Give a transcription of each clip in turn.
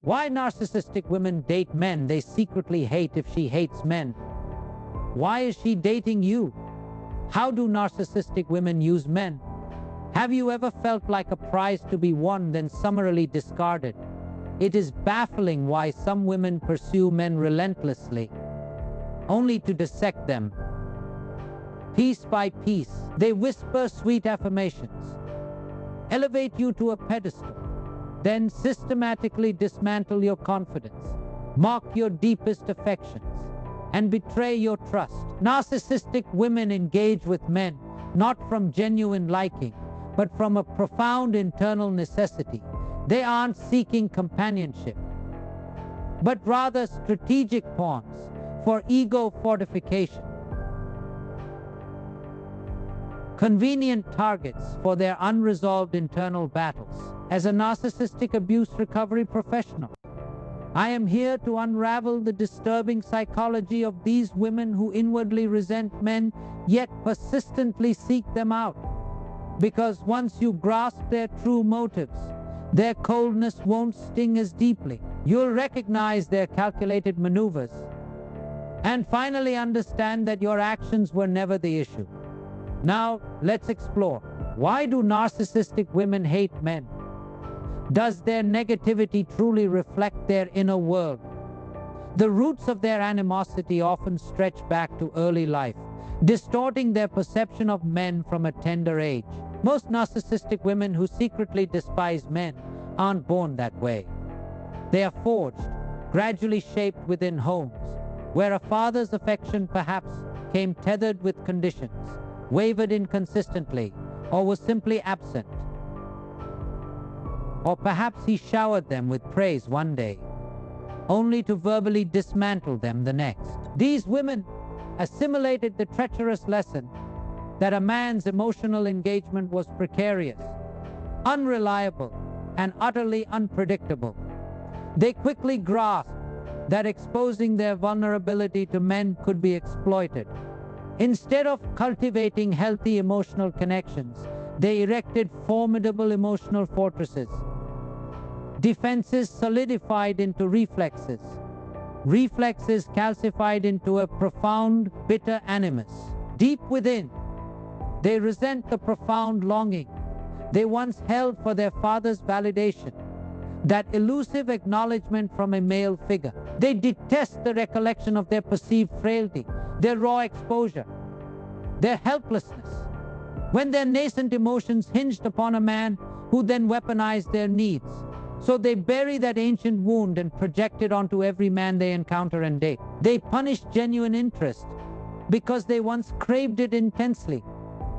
Why narcissistic women date men they secretly hate if she hates men? Why is she dating you? How do narcissistic women use men? Have you ever felt like a prize to be won then summarily discarded? It is baffling why some women pursue men relentlessly, only to dissect them. Piece by piece, they whisper sweet affirmations, elevate you to a pedestal, then systematically dismantle your confidence, mock your deepest affections, and betray your trust. Narcissistic women engage with men not from genuine liking, but from a profound internal necessity. They aren't seeking companionship, but rather strategic pawns for ego fortification, convenient targets for their unresolved internal battles. As a narcissistic abuse recovery professional, I am here to unravel the disturbing psychology of these women who inwardly resent men yet persistently seek them out. Because once you grasp their true motives, their coldness won't sting as deeply. You'll recognize their calculated maneuvers and finally understand that your actions were never the issue. Now, let's explore. Why do narcissistic women hate men? Does their negativity truly reflect their inner world? The roots of their animosity often stretch back to early life, distorting their perception of men from a tender age. Most narcissistic women who secretly despise men aren't born that way. They are forged, gradually shaped within homes, where a father's affection perhaps came tethered with conditions, wavered inconsistently, or was simply absent. Or perhaps he showered them with praise one day, only to verbally dismantle them the next. These women assimilated the treacherous lesson that a man's emotional engagement was precarious, unreliable, and utterly unpredictable. They quickly grasped that exposing their vulnerability to men could be exploited. Instead of cultivating healthy emotional connections, they erected formidable emotional fortresses. Defenses solidified into reflexes. Reflexes calcified into a profound, bitter animus. Deep within, they resent the profound longing they once held for their father's validation, that elusive acknowledgement from a male figure. They detest the recollection of their perceived frailty, their raw exposure, their helplessness, when their nascent emotions hinged upon a man who then weaponized their needs. So they bury that ancient wound and project it onto every man they encounter and date. They punish genuine interest because they once craved it intensely.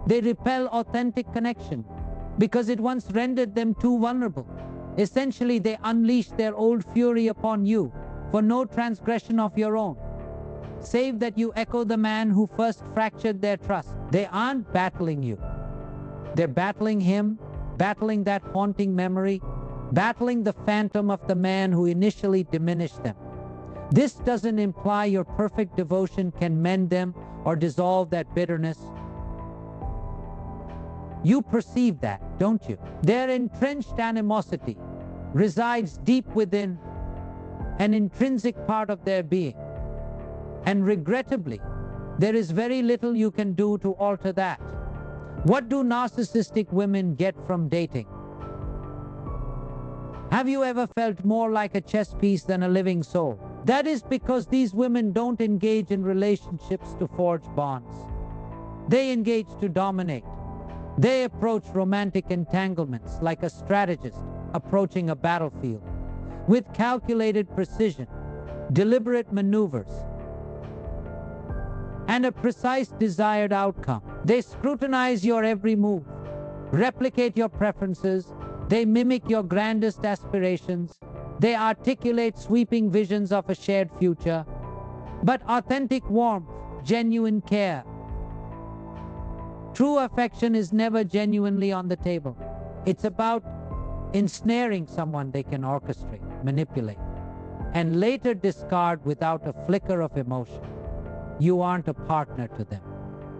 They repel authentic connection because it once rendered them too vulnerable. Essentially, they unleash their old fury upon you for no transgression of your own, save that you echo the man who first fractured their trust. They aren't battling you. They're battling him, battling that haunting memory, battling the phantom of the man who initially diminished them. This doesn't imply your perfect devotion can mend them or dissolve that bitterness. You perceive that, don't you? Their entrenched animosity resides deep within an intrinsic part of their being. And regrettably, there is very little you can do to alter that. What do narcissistic women get from dating? Have you ever felt more like a chess piece than a living soul? That is because these women don't engage in relationships to forge bonds. They engage to dominate. They approach romantic entanglements like a strategist approaching a battlefield, with calculated precision, deliberate maneuvers, and a precise desired outcome. They scrutinize your every move, replicate your preferences, they mimic your grandest aspirations, they articulate sweeping visions of a shared future. But authentic warmth, genuine care, true affection is never genuinely on the table. It's about ensnaring someone they can orchestrate, manipulate, and later discard without a flicker of emotion. You aren't a partner to them.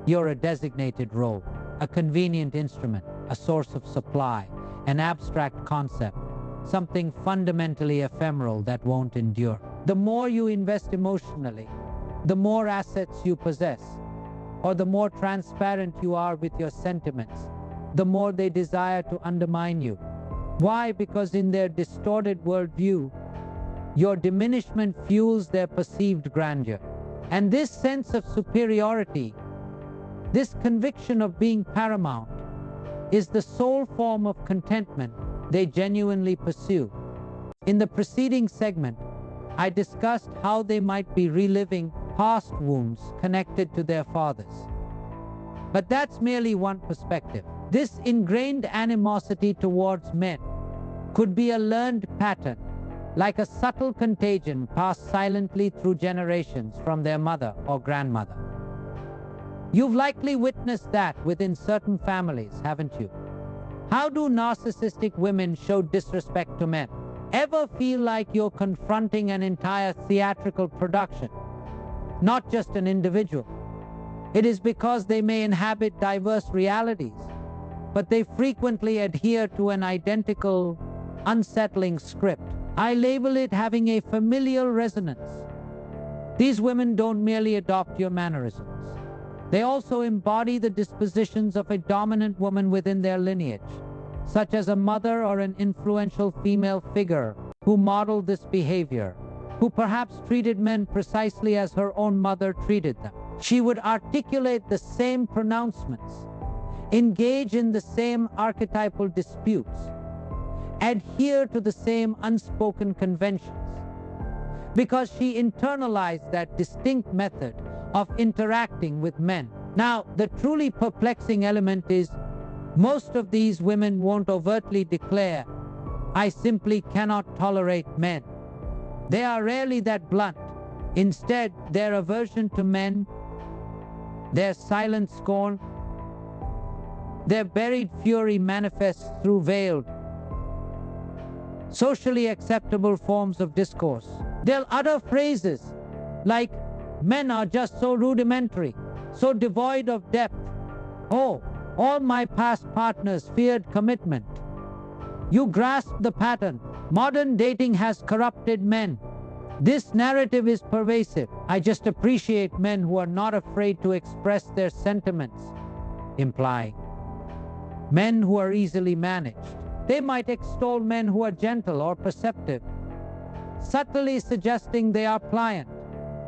You're a designated role, a convenient instrument, a source of supply, an abstract concept, something fundamentally ephemeral that won't endure. The more you invest emotionally, the more assets you possess, or the more transparent you are with your sentiments, the more they desire to undermine you. Why? Because in their distorted worldview, your diminishment fuels their perceived grandeur. And this sense of superiority, this conviction of being paramount, is the sole form of contentment they genuinely pursue. In the preceding segment, I discussed how they might be reliving past wounds connected to their fathers. But that's merely one perspective. This ingrained animosity towards men could be a learned pattern, like a subtle contagion passed silently through generations from their mother or grandmother. You've likely witnessed that within certain families, haven't you? How do narcissistic women show disrespect to men? Ever feel like you're confronting an entire theatrical production, not just an individual? It is because they may inhabit diverse realities, but they frequently adhere to an identical, unsettling script. I label it having a familial resonance. These women don't merely adopt your mannerisms. They also embody the dispositions of a dominant woman within their lineage, such as a mother or an influential female figure who modeled this behavior, who perhaps treated men precisely as her own mother treated them. She would articulate the same pronouncements, engage in the same archetypal disputes, adhere to the same unspoken conventions, because she internalized that distinct method of interacting with men. Now, the truly perplexing element is most of these women won't overtly declare, "I simply cannot tolerate men." They are rarely that blunt. Instead, their aversion to men, their silent scorn, their buried fury manifests through veiled, socially acceptable forms of discourse. They'll utter phrases like, "Men are just so rudimentary, so devoid of depth. Oh, all my past partners feared commitment. You grasp the pattern. Modern dating has corrupted men. This narrative is pervasive. I just appreciate men who are not afraid to express their sentiments," implying men who are easily managed. They might extol men who are gentle or perceptive, subtly suggesting they are pliant,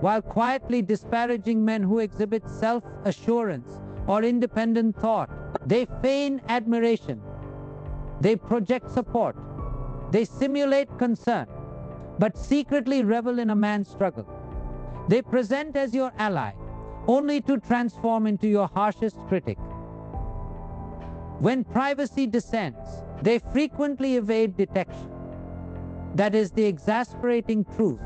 while quietly disparaging men who exhibit self-assurance or independent thought. They feign admiration. They project support. They simulate concern, but secretly revel in a man's struggle. They present as your ally, only to transform into your harshest critic. When privacy descends, they frequently evade detection. That is the exasperating truth,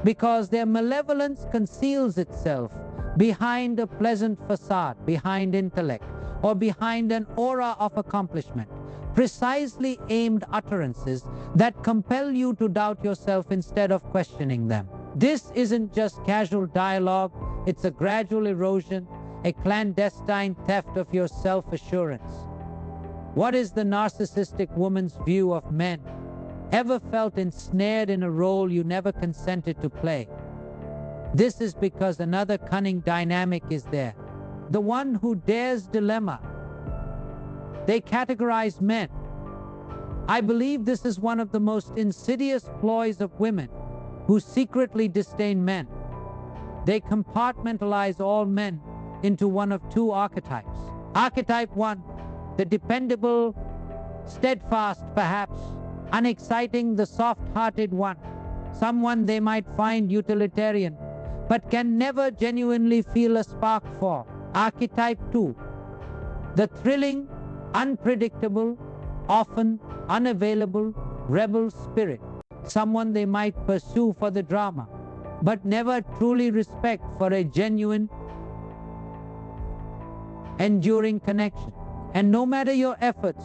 because their malevolence conceals itself behind a pleasant facade, behind intellect, or behind an aura of accomplishment, precisely aimed utterances that compel you to doubt yourself instead of questioning them. This isn't just casual dialogue, it's a gradual erosion, a clandestine theft of your self-assurance. What is the narcissistic woman's view of men? Ever felt ensnared in a role you never consented to play? This is because another cunning dynamic is there, the one who dares dilemma. They categorize men. I believe this is one of the most insidious ploys of women who secretly disdain men. They compartmentalize all men into one of two archetypes. Archetype 1, the dependable, steadfast perhaps, unexciting, the soft-hearted one, someone they might find utilitarian, but can never genuinely feel a spark for. Archetype 2, the thrilling, unpredictable, often unavailable, rebel spirit, someone they might pursue for the drama, but never truly respect for a genuine, enduring connection. And no matter your efforts,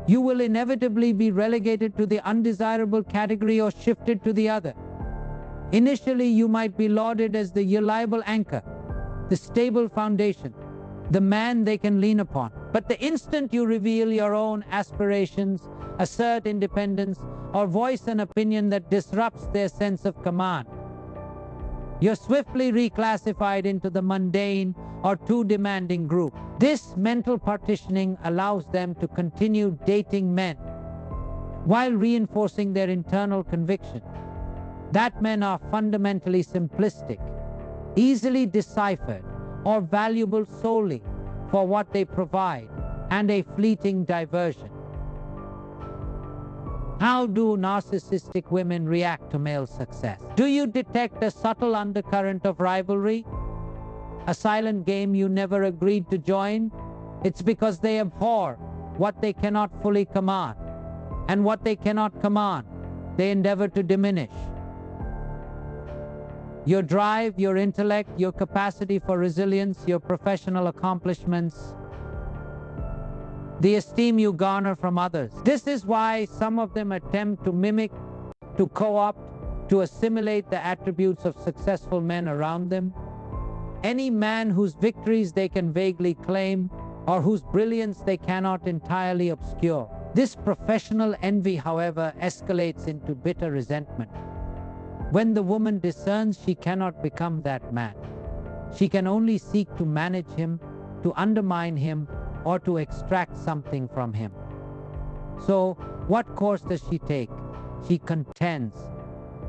you will inevitably be relegated to the undesirable category or shifted to the other. Initially, you might be lauded as the reliable anchor, the stable foundation, the man they can lean upon. But the instant you reveal your own aspirations, assert independence, or voice an opinion that disrupts their sense of command. You're swiftly reclassified into the mundane or too demanding group. This mental partitioning allows them to continue dating men while reinforcing their internal conviction that men are fundamentally simplistic, easily deciphered, or valuable solely for what they provide and a fleeting diversion. How do narcissistic women react to male success? Do you detect a subtle undercurrent of rivalry? A silent game you never agreed to join? It's because they abhor what they cannot fully command, and what they cannot command, they endeavor to diminish. Your drive, your intellect, your capacity for resilience, your professional accomplishments, the esteem you garner from others. This is why some of them attempt to mimic, to co-opt, to assimilate the attributes of successful men around them. Any man whose victories they can vaguely claim, or whose brilliance they cannot entirely obscure. This professional envy, however, escalates into bitter resentment. When the woman discerns she cannot become that man, she can only seek to manage him, to undermine him, or to extract something from him. So, what course does she take? She contends,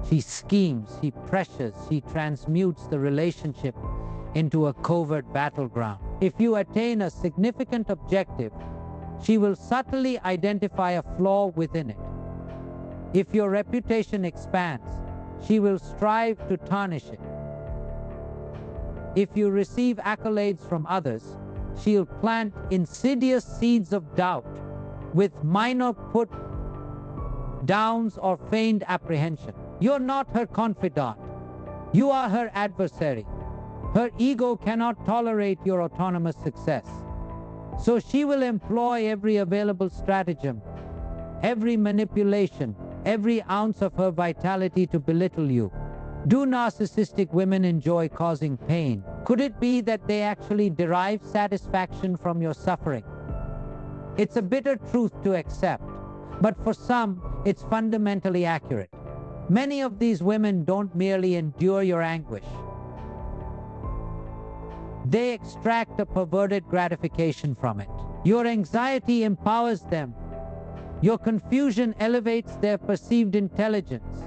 she schemes, she pressures, she transmutes the relationship into a covert battleground. If you attain a significant objective, she will subtly identify a flaw within it. If your reputation expands, she will strive to tarnish it. If you receive accolades from others, she'll plant insidious seeds of doubt with minor put-downs or feigned apprehension. You're not her confidant. You are her adversary. Her ego cannot tolerate your autonomous success. So she will employ every available stratagem, every manipulation, every ounce of her vitality to belittle you. Do narcissistic women enjoy causing pain? Could it be that they actually derive satisfaction from your suffering? It's a bitter truth to accept, but for some, it's fundamentally accurate. Many of these women don't merely endure your anguish. They extract a perverted gratification from it. Your anxiety empowers them. Your confusion elevates their perceived intelligence.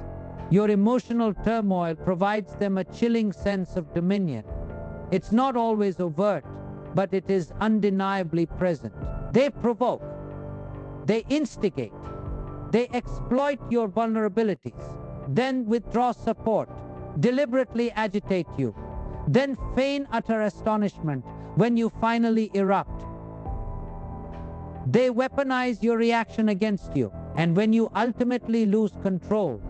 Your emotional turmoil provides them a chilling sense of dominion. It's not always overt, but it is undeniably present. They provoke. They instigate. They exploit your vulnerabilities, then withdraw support, deliberately agitate you, then feign utter astonishment when you finally erupt. They weaponize your reaction against you, and when you ultimately lose control,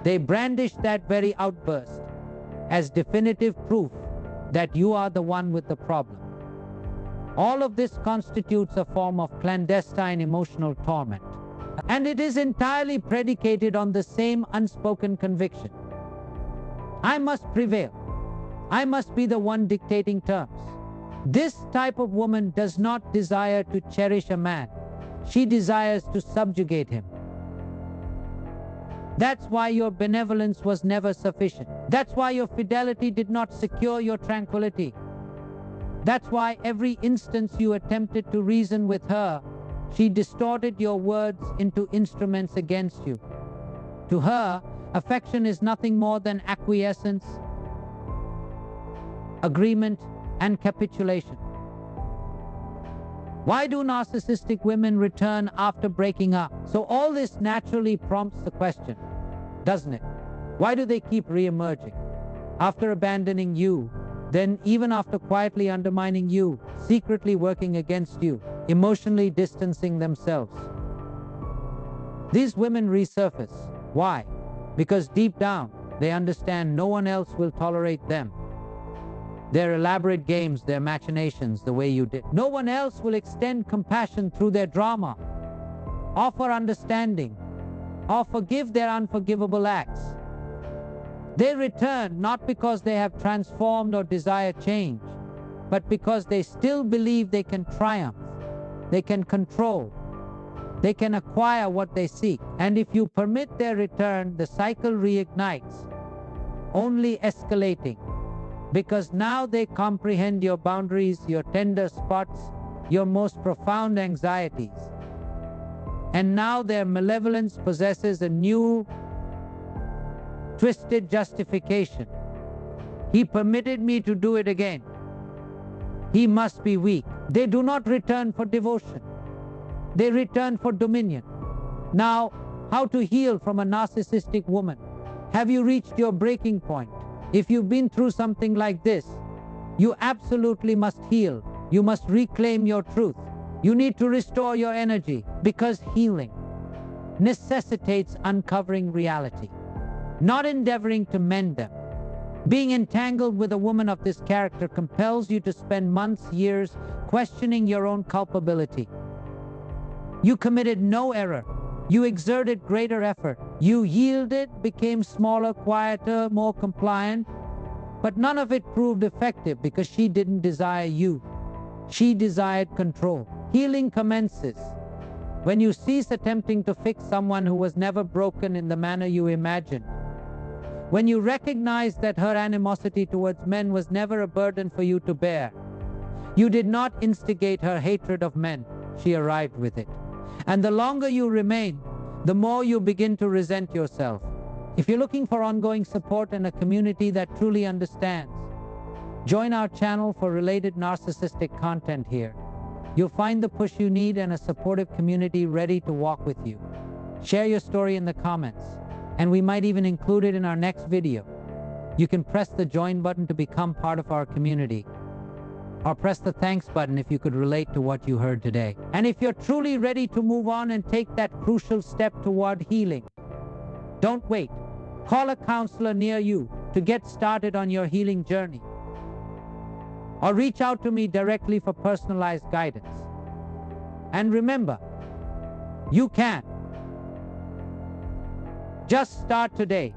they brandish that very outburst as definitive proof that you are the one with the problem. All of this constitutes a form of clandestine emotional torment, and it is entirely predicated on the same unspoken conviction. I must prevail. I must be the one dictating terms. This type of woman does not desire to cherish a man. She desires to subjugate him. That's why your benevolence was never sufficient. That's why your fidelity did not secure your tranquility. That's why every instance you attempted to reason with her, she distorted your words into instruments against you. To her, affection is nothing more than acquiescence, agreement, and capitulation. Why do narcissistic women return after breaking up? So all this naturally prompts the question, doesn't it? Why do they keep re-emerging? After abandoning you, then even after quietly undermining you, secretly working against you, emotionally distancing themselves. These women resurface. Why? Because deep down, they understand no one else will tolerate them. Their elaborate games, their machinations, the way you did. No one else will extend compassion through their drama, offer understanding, or forgive their unforgivable acts. They return not because they have transformed or desire change, but because they still believe they can triumph, they can control, they can acquire what they seek. And if you permit their return, the cycle reignites, only escalating. Because now they comprehend your boundaries, your tender spots, your most profound anxieties. And now their malevolence possesses a new, twisted justification. He permitted me to do it again. He must be weak. They do not return for devotion. They return for dominion. Now, how to heal from a narcissistic woman? Have you reached your breaking point? If you've been through something like this, you absolutely must heal. You must reclaim your truth. You need to restore your energy, because healing necessitates uncovering reality, not endeavoring to mend them. Being entangled with a woman of this character compels you to spend months, years, questioning your own culpability. You committed no error. You exerted greater effort. You yielded, became smaller, quieter, more compliant, but none of it proved effective because she didn't desire you. She desired control. Healing commences when you cease attempting to fix someone who was never broken in the manner you imagined. When you recognize that her animosity towards men was never a burden for you to bear. You did not instigate her hatred of men. She arrived with it. And the longer you remain, the more you begin to resent yourself. If you're looking for ongoing support and a community that truly understands, join our channel for related narcissistic content here. You'll find the push you need and a supportive community ready to walk with you. Share your story in the comments, and we might even include it in our next video. You can press the join button to become part of our community, or press the thanks button if you could relate to what you heard today. And if you're truly ready to move on and take that crucial step toward healing, don't wait. Call a counselor near you to get started on your healing journey. Or reach out to me directly for personalized guidance. And remember, you can. Just start today.